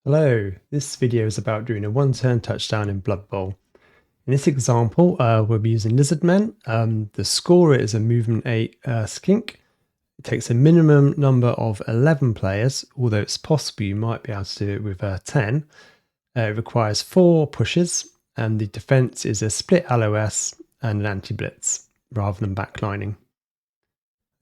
Hello, this video is about doing a one-turn touchdown in Blood Bowl. In this example, we'll be using Lizardmen. The scorer is a movement 8 skink. It takes a minimum number of 11 players, although it's possible you might be able to do it with 10. It requires 4 pushes, and the defense is a split LOS and an anti-blitz, rather than backlining.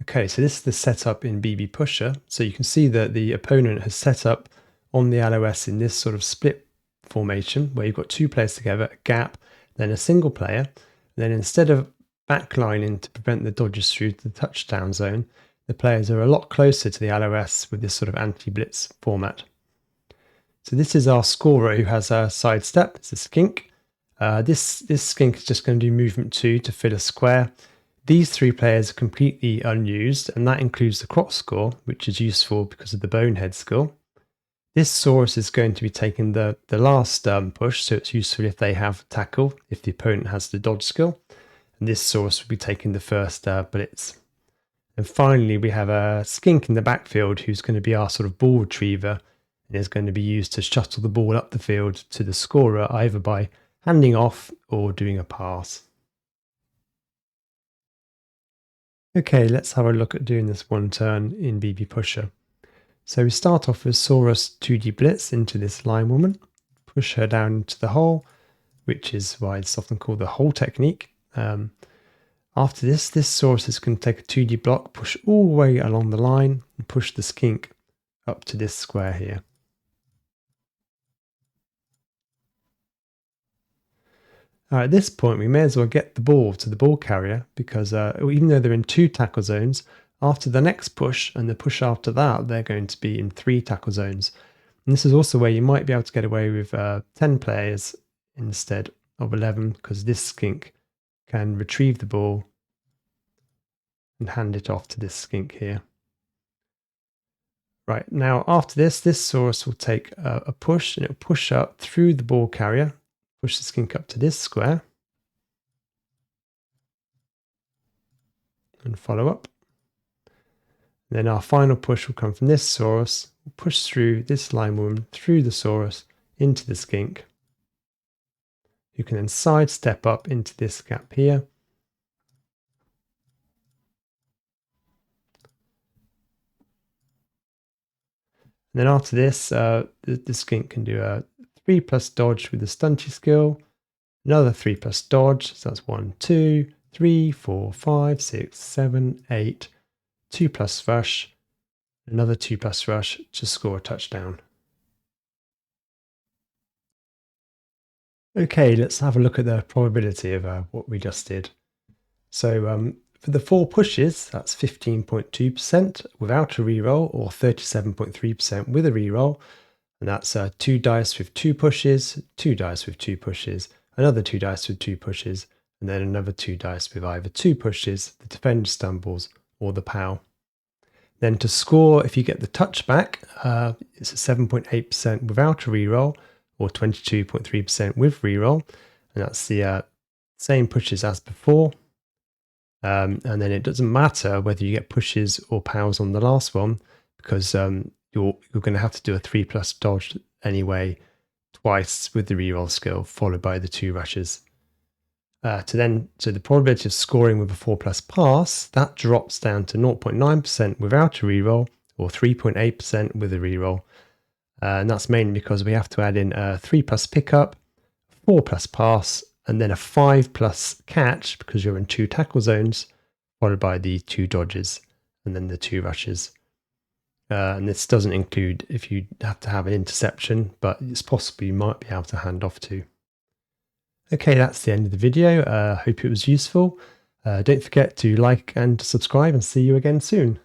Okay, so this is the setup in BB Pusher. So you can see that the opponent has set up on the LOS in this sort of split formation where you've got 2 players together, a gap, then a single player. Then instead of backlining to prevent the dodges through to the touchdown zone, the players are a lot closer to the LOS with this sort of anti-blitz format. So this is our scorer who has a sidestep. It's a skink. This skink is just going to do movement 2 to fill a square. These 3 players are completely unused, and that includes the croc score, which is useful because of the bonehead skill. This Saurus is going to be taking the last push, so it's useful if they have tackle, if the opponent has the dodge skill. And this Saurus will be taking the first blitz. And finally, we have a skink in the backfield who's going to be our sort of ball retriever and is going to be used to shuttle the ball up the field to the scorer, either by handing off or doing a pass. Okay, let's have a look at doing this one turn in BB Pusher. So we start off with Saurus 2D Blitz into this line woman, push her down into the hole, which is why it's often called the hole technique. After this Saurus is going to take a 2D block, push all the way along the line, and push the skink up to this square here. At this point, we may as well get the ball to the ball carrier because even though they're in 2 tackle zones, after the next push and the push after that, they're going to be in 3 tackle zones. And this is also where you might be able to get away with 10 players instead of 11 because this skink can retrieve the ball and hand it off to this skink here. Right, now after this Saurus will take a push and it'll push up through the ball carrier. Push the skink up to this square and follow up. And then our final push will come from this Saurus. We'll push through this line woman, through the Saurus, into the skink. You can then sidestep up into this gap here. And then after this, the skink can do a 3+ dodge with the stunty skill, another 3+ dodge, so that's 1, 2, 3, 4, 5, 6, 7, 8, 2+ rush, another 2+ rush to score a touchdown. Okay, let's have a look at the probability of what we just did. So for the 4 pushes, that's 15.2% without a reroll, or 37.3% with a reroll. And that's 2 dice with 2 pushes, 2 dice with 2 pushes, another 2 dice with 2 pushes, and then another 2 dice with either 2 pushes, the defender stumbles, or the POW. Then to score, if you get the touchback, it's 7.8% without a reroll, or 22.3% with reroll, and that's the same pushes as before. And then it doesn't matter whether you get pushes or POWs on the last one, because you're going to have to do a 3+ dodge anyway, twice with the reroll skill, followed by the 2 rushes. So the probability of scoring with a 4+ pass, that drops down to 0.9% without a reroll, or 3.8% with a reroll. And that's mainly because we have to add in a 3+ pickup, 4+ pass, and then a 5+ catch because you're in 2 tackle zones, followed by the 2 dodges and then the 2 rushes. And this doesn't include if you have to have an interception, but it's possible you might be able to hand off to. Okay, that's the end of the video. Hope it was useful. Don't forget to like and subscribe, and see you again soon.